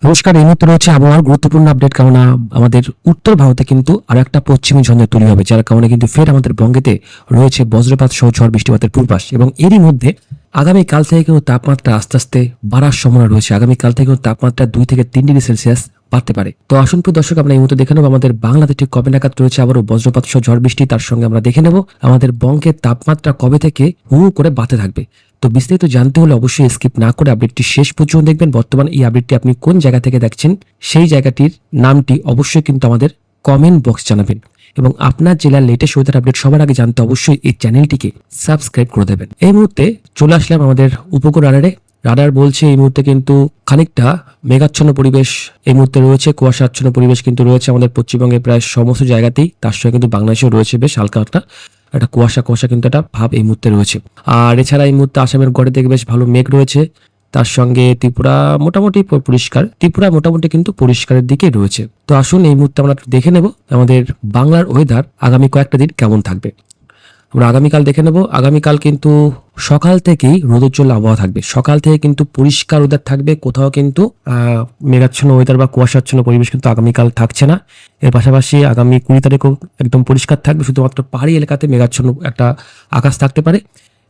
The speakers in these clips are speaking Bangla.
নমস্কার, এই মুহূর্তে রয়েছে আবহাওয়ার গুরুত্বপূর্ণ আপডেট। কেননা আমাদের উত্তর ভারতে কিন্তু আর একটা পশ্চিমী ঝঞ্ঝা তৈরি হবে, যার কারণে কিন্তু ফের আমাদের বঙ্গেতে রয়েছে বজ্রপাত সহ ঝড় বৃষ্টিপাতের পূর্বাস। এবং এরই মধ্যে আগামীকাল থেকে কিন্তু তাপমাত্রা আস্তে আস্তে বাড়ার সম্ভাবনা রয়েছে। আগামীকাল থেকে কিন্তু তাপমাত্রা 2 থেকে 3 ডিগ্রি সেলসিয়াস বাড়তে পারে। তো আসুন প্রিয় দর্শক, আমরা এই মুহূর্তে দেখে নেব আমাদের বাংলাদেশ ঠিক কবে নাগাদ রয়েছে আবারও বজ্রপাত সহ ঝড় বৃষ্টি। তার সঙ্গে আমরা দেখে নেব আমাদের বঙ্গের তাপমাত্রা কবে থেকে হু হু করে বাড়তে থাকবে। তো বিস্তারিত জানতে হলে অবশ্যই স্কিপ না করে আপডেটটি শেষ পর্যন্ত দেখবেন। বর্তমান এই আপডেটটি আপনি কোন জায়গা থেকে দেখছেন সেই জায়গাটির নামটি অবশ্যই কিন্তু আমাদের কমেন্ট বক্স জানাবেন। এবং আপনার জেলার লেটেস্ট ওয়েদার আপডেট সবার আগে জানতে অবশ্যই এই চ্যানেলটিকে সাবস্ক্রাইব করে দেবেন। এই মুহূর্তে চলে আসলাম আমাদের উপকূল রাডারে। রাডার বলছে এই মুহূর্তে কিন্তু খানিকটা মেঘাচ্ছন্ন পরিবেশ এই মুহূর্তে রয়েছে, কুয়াশাচ্ছন্ন পরিবেশ কিন্তু রয়েছে আমাদের পশ্চিমবঙ্গের প্রায় সমস্ত জায়গাতেই। তার সঙ্গে কিন্তু বাংলাদেশেও রয়েছে বেশ হালকা একটা কুয়াশা কিন্তু একটা ভাব এই মুহূর্তে রয়েছে। আর এছাড়া এই মুহূর্তে আসামের গড়ে থেকে বেশ ভালো মেঘ রয়েছে। তার সঙ্গে ত্রিপুরা মোটামুটি পরিষ্কার, ত্রিপুরা মোটামুটি কিন্তু পরিষ্কারের দিকে রয়েছে। তো আসুন এই মুহূর্তে আমরা দেখে নেব আমাদের বাংলার ওয়েদার আগামী কয়েকটা দিন কেমন থাকবে। আমরা আগামীকাল দেখে নেব। আগামীকাল কিন্তু সকাল থেকেই রোদোজ্জ্বল আবহাওয়া থাকবে, সকাল থেকে কিন্তু পরিষ্কার ওয়েদার থাকবে, কোথাও কিন্তু মেঘাচ্ছন্ন ওয়েদার বা কুয়াশাচ্ছন্ন পরিবেশ কিন্তু আগামীকাল থাকছে না। এর পাশাপাশি আগামী 20 তারিখও একদম পরিষ্কার থাকবে, শুধুমাত্র পাহাড়ি এলাকাতে মেঘাচ্ছন্ন একটা আকাশ থাকতে পারে।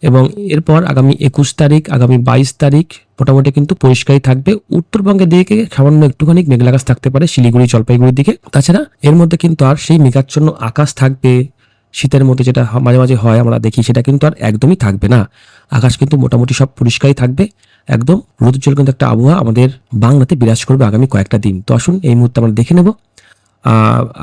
এবং এরপর আগামী 21 তারিখ, আগামী 22 তারিখ মোটামুটি কিন্তু পরিষ্কারই থাকবে। উত্তরবঙ্গের দিকে সামান্য একটুখানি মেঘলা আকাশ থাকতে পারে, শিলিগুড়ি জলপাইগুড়ির দিকে। তাছাড়া এর মধ্যে কিন্তু আর সেই মেঘাচ্ছন্ন আকাশ থাকবে শীতের মধ্যে যেটা মাঝে মাঝে হয় আমরা দেখি, সেটা কিন্তু আর একদমই থাকবে না। আকাশ কিন্তু মোটামুটি সব পরিষ্কারই থাকবে, একদম রোদোজ্জ্বল কিন্তু একটা আবহাওয়া আমাদের বাংলাতে বিরাজ করবে আগামী কয়েকটা দিন। তো আসুন এই মুহূর্তে আমরা দেখে নেব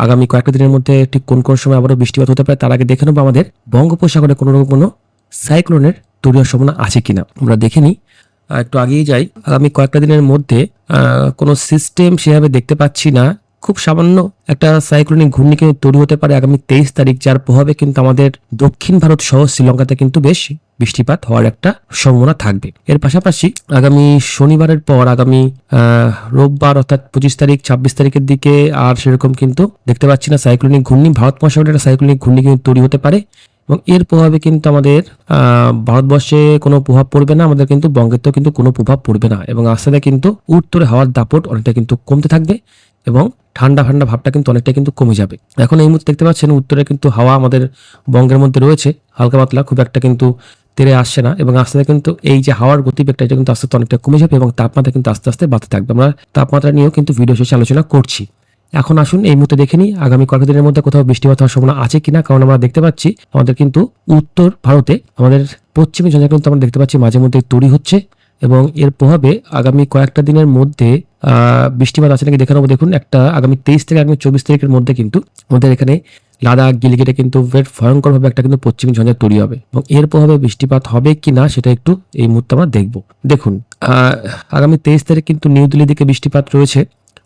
আগামী কয়েকটা দিনের মধ্যে ঠিক কোন কোন সময় আবারও বৃষ্টিপাত হতে পারে। তার আগে দেখে নেবো আমাদের বঙ্গোপসাগরে কোনো সাইক্লোনের তৈরি হওয়ার সম্ভাবনা আছে কিনা আমরা দেখে নিই। একটু আগেই যাই। আগামী কয়েকটা দিনের মধ্যে কোনো সিস্টেম সেভাবে দেখতে পাচ্ছি না। খুব সামান্য একটা সাইক্লোনিক ঘূর্ণি কিন্তু তৈরি হতে পারে আগামী 23 তারিখ, যার প্রভাবে কিন্তু আমাদের দক্ষিণ ভারত সহ শ্রীলঙ্কাতে কিন্তু বেশ বৃষ্টিপাত হওয়ার একটা সম্ভাবনা থাকবে। এর পাশাপাশি আগামী শনিবারের পর আগামী রোববার অর্থাৎ 25 তারিখ 26 তারিখের দিকে আর সেরকম কিন্তু দেখতে পাচ্ছি না সাইক্লোনিক ঘূর্ণি। ভারত মহাসাগরে একটা সাইক্লোনিক ঘূর্ণি কিন্তু তৈরি হতে পারে এবং এর প্রভাবে কিন্তু আমাদের ভারতবর্ষে কোনো প্রভাব পড়বে না, আমাদের কিন্তু বঙ্গেতেও কিন্তু কোনো প্রভাব পড়বে না। এবং আস্তে আস্তে কিন্তু উত্তরে হাওয়ার দাপট অনেকটা কিন্তু কমতে থাকবে এবং ঠান্ডা ঠান্ডা ভাবটা কিন্তু অনেকটা কিন্তু কমে যাবে। এখন এই মুহূর্তে দেখতে পাচ্ছেন উত্তরে কিন্তু হাওয়া আমাদের বঙ্গের মধ্যে রয়েছে হালকা পাতলা, খুব একটা কিন্তু তেড়ে আসছে না। এবং আস্তে আস্তে কিন্তু এই যে হাওয়ার গতিবেগটা এটা কিন্তু আস্তে আস্তে অনেকটা কমে যাবে এবং তাপমাত্রা কিন্তু আস্তে আস্তে বাড়তে থাকবে। আমরা তাপমাত্রা নিয়েও কিন্তু ভিডিও শেষে আলোচনা করছি। এখন আসুন এই মুহূর্তে দেখে নিই আগামী কয়েক দিনের মধ্যে কোথাও বৃষ্টিপাত হওয়ার সম্ভাবনা আছে কিনা। কারণ আমরা দেখতে পাচ্ছি আমাদের কিন্তু উত্তর ভারতে আমাদের পশ্চিমী ঝঞ্ঝা কিন্তু আমরা দেখতে পাচ্ছি মাঝে মধ্যে তৈরি হচ্ছে এবং এর প্রভাবে আগামী কয়েকটা দিনের মধ্যে বৃষ্টিপাত আছে নাকি দেখে নেবো। দেখুন একটা আগামী 23 থেকে আগামী 24 তারিখের মধ্যে কিন্তু আমাদের এখানে লাদাখ গিলগিটে কিন্তু ভয়ঙ্কর ভাবে একটা কিন্তু পশ্চিমী ঝঞ্ঝা তৈরি হবে এবং এর প্রভাবে বৃষ্টিপাত হবে কি না সেটা একটু এই মুহূর্তে আমরা দেখবো। দেখুন আগামী 23 তারিখ কিন্তু নিউ দিল্লির দিকে বৃষ্টিপাত রয়েছে,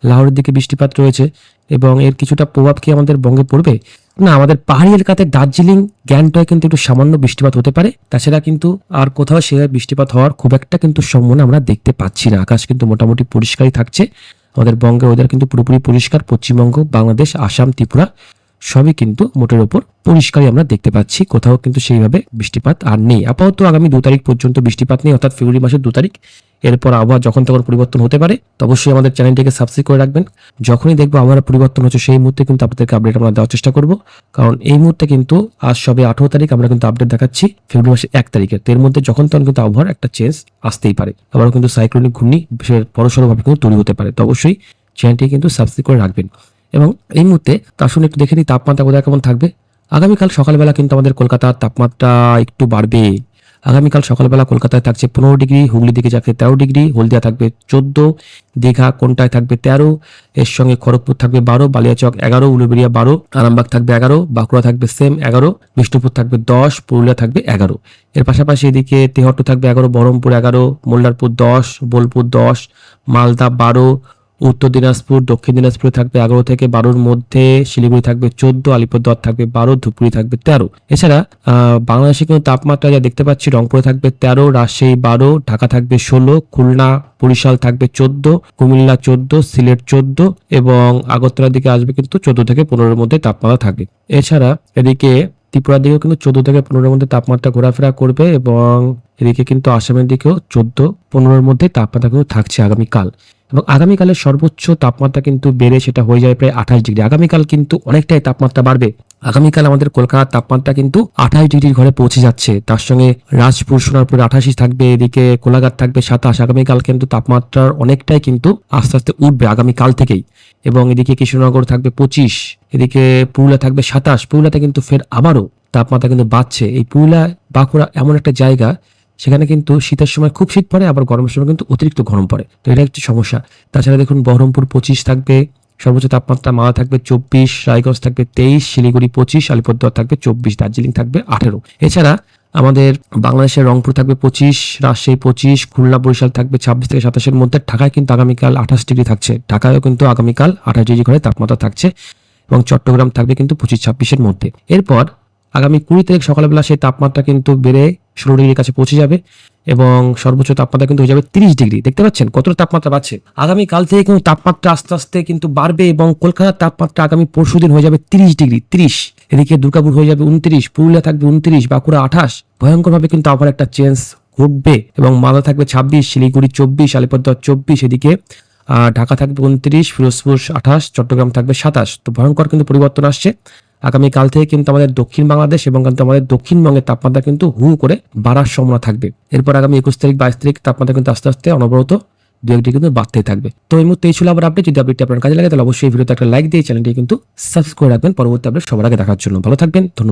লাহোরের দিকে বৃষ্টিপাত রয়েছে এবং এর কিছুটা প্রভাব কি আমাদের বঙ্গে পড়বে না। আমাদের পাহাড়ি এলাকাতে দার্জিলিং গ্যাংটকে কিন্তু একটু সামান্য বৃষ্টিপাত হতে পারে, তাছাড়া কিন্তু আর কোথাও সেভাবে বৃষ্টিপাত হওয়ার খুব একটা কিন্তু সম্ভাবনা আমরা দেখতে পাচ্ছি না। আকাশ কিন্তু মোটামুটি পরিষ্কারই থাকছে, আমাদের বঙ্গের ওয়েদার কিন্তু পুরোপুরি পরিষ্কার। পশ্চিমবঙ্গ, বাংলাদেশ, আসাম, ত্রিপুরা সবই কিন্তু মোটের ওপর পরিষ্কারই আমরা দেখতে পাচ্ছি, কোথাও কিন্তু সেইভাবে বৃষ্টিপাত আর নেই। আপাতত আগামী 2 তারিখ পর্যন্ত বৃষ্টিপাত নেই, অর্থাৎ ফেব্রুয়ারি মাসের 2 তারিখ। এরপর আবহাওয়া যখন তখন পরিবর্তন হতে পারে, তো অবশ্যই আমাদের চ্যানেলটিকে সাবস্ক্রাইব করে রাখবেন। যখনই দেখবো আবহাওয়ার পরিবর্তন হচ্ছে সেই মুহূর্তে কিন্তু আপনাদেরকে আপডেট আমরা দেওয়ার চেষ্টা করব। কারণ এই মুহূর্তে কিন্তু আজ সবে 18 তারিখ, আমরা কিন্তু আপডেট দেখাচ্ছি ফেব্রুয়ারি মাসের 1 তারিখের। এর মধ্যে যখন তখন কিন্তু আবহাওয়ার একটা চেঞ্জ আসতেই পারে, আবারও কিন্তু সাইক্লোনিক ঘূর্ণি বড়সড়ভাবে কিন্তু তৈরি হতে পারে। তো অবশ্যই চ্যানেলটি কিন্তু সাবস্ক্রাইব করে রাখবেন। এবং এই মুহূর্তে তার শুনে একটু দেখে নিই তাপমাত্রা কোথায় কেমন থাকবে। আগামীকাল সকালবেলা কিন্তু আমাদের কলকাতার তাপমাত্রা একটু বাড়বে। আগামীকাল সকালবেলা কলকাতায় থাকছে 15 ডিগ্রি, হুগলি দিকে থাকছে 13 ডিগ্রি, হলদিয়া থাকবে 14, দীঘা কোনটায় থাকবে 13, এর সঙ্গে খড়গপুর থাকবে 12, বালিয়াচক 11, উলুবেড়িয়া 12, আরামবাগ থাকবে 11, বাঁকুড়া থাকবে সেম 11, বিষ্ণুপুর থাকবে 10, পুরুলিয়া থাকবে 11। এর পাশাপাশি এদিকে তেহট্ট থাকবে 11, বহরমপুর 11, মোল্লারপুর 10, বোলপুর 10, মালদা 12, উত্তর দিনাজপুর দক্ষিণ দিনাজপুরে থাকবে 11 থেকে 12-র মধ্যে, শিলিগুড়ি থাকবে 14, আলিপুরদুয়ার থাকবে 12, ধুপগুড়ি থাকবে 13। এছাড়া বাংলাদেশে কিন্তু তাপমাত্রা যা দেখতে পাচ্ছি রংপুরে থাকবে 13, রাজশাহী 12, ঢাকা থাকবে 16, খুলনা বরিশাল থাকবে 14, কুমিল্লা 14, সিলেট 14 এবং আগরতলার দিকে আসবে কিন্তু 14 থেকে 15-এর মধ্যে তাপমাত্রা থাকবে। এছাড়া এদিকে ত্রিপুরার দিকেও কিন্তু 14 থেকে 15-এর মধ্যে তাপমাত্রা ঘোরাফেরা করবে এবং এদিকে কিন্তু আসামের দিকেও 14-15-এর মধ্যে তাপমাত্রা কিন্তু থাকছে আগামীকাল। এবং আগামীকালের সর্বোচ্চ তাপমাত্রা কিন্তু বেড়ে সেটা হয়ে যায় প্রায় 28 ডিগ্রি। আগামীকাল কিন্তু অনেকটাই তাপমাত্রা বাড়বে। আগামীকাল আমাদের কলকাতার তাপমাত্রা কিন্তু 28 ডিগ্রির ঘরে পৌঁছে যাচ্ছে। তার সঙ্গে রাজপুর, সোনারপুর 28 থাকবে, এদিকে কোলাঘাট থাকবে 27। আগামীকাল কিন্তু তাপমাত্রার অনেকটাই কিন্তু আস্তে আস্তে উঠবে আগামীকাল থেকেই। এবং এদিকে কৃষ্ণনগর থাকবে 25, এদিকে পুরুলিয়া থাকবে 27। পুরুলিয়াতে কিন্তু ফের আবারও তাপমাত্রা কিন্তু বাড়ছে। এই পুরুলিয়া, বাঁকুড়া এমন একটা জায়গা, সেখানে কিন্তু শীতের সময় খুব শীত পড়ে, আবার গরমের সময় কিন্তু অতিরিক্ত গরম পড়ে। তো এটা একটি সমস্যা। তাছাড়া দেখুন বহরমপুর 25 থাকবে, সর্বোচ্চ তাপমাত্রা মালদা থাকবে 24, রায়গঞ্জ থাকবে 23, শিলিগুড়ি 25, আলিপুরদুয়ার থাকবে 24, দার্জিলিং থাকবে 18। এছাড়া আমাদের বাংলাদেশের রংপুর থাকবে 25, রাজশাহী 25, খুলনা বরিশাল থাকবে 26 থেকে 27-এর মধ্যে। ঢাকায় কিন্তু আগামীকাল 28 ডিগ্রি থাকছে। ঢাকায়ও কিন্তু আগামীকাল 28 ডিগ্রি ঘরে তাপমাত্রা থাকছে এবং চট্টগ্রাম থাকবে কিন্তু 25-26-এর মধ্যে। এরপর আগামী 20 তারিখ সকালবেলা সেই তাপমাত্রা কিন্তু বেড়ে 16 ডিগ্রির কাছে পৌঁছে যাবে এবং সর্বোচ্চ তাপমাত্রা কিন্তু হয়ে যাবে 30 ডিগ্রি। দেখতে পাচ্ছেন কতটা তাপমাত্রা বাড়ছে। আগামীকাল থেকে কিন্তু তাপমাত্রা আস্তে আস্তে কিন্তু বাড়বে এবং কলকাতার তাপমাত্রা আগামী পরশুদিন হয়ে যাবে 30 ডিগ্রি 30। এদিকে দুর্গাপুর হয়ে যাবে 29, পুরুলিয়া থাকবে 29, বাঁকুড়া 28। ভয়ঙ্করভাবে কিন্তু আবার একটা চেঞ্জ ঘটবে এবং মালদা থাকবে 26, শিলিগুড়ি 24, আলিপুরদুয়ার 24, এদিকে ঢাকা থাকবে 29, ফিরোজপুর 28, চট্টগ্রাম থাকবে 27। তো ভয়ঙ্কর কিন্তু পরিবর্তন আসছে। আগামীকাল থেকে কিন্তু আমাদের দক্ষিণ বাংলাদেশ এবং কিন্তু আমাদের দক্ষিণবঙ্গের তাপমাত্রা কিন্তু হু করে বাড়ার সম্ভাবনা থাকবে। এরপর আগামী 21 তারিখ 22 তারিখ তাপমাত্রা কিন্তু আস্তে আস্তে অনবরত 2 ডিগ্রি কিন্তু বাড়তেই থাকবে। তো এই মুহূর্তে এই ছিল আবার আপডেট। যদি আপডেটটি আপনার কাজে লাগে তাহলে অবশ্যই এই ভিডিওতে একটা লাইক দিয়ে চ্যানেলটি কিন্তু সাবস্ক্রাইব করে রাখবেন পরবর্তী আপডেট সবার আগে দেখার জন্য। ভালো থাকবেন, ধন্যবাদ।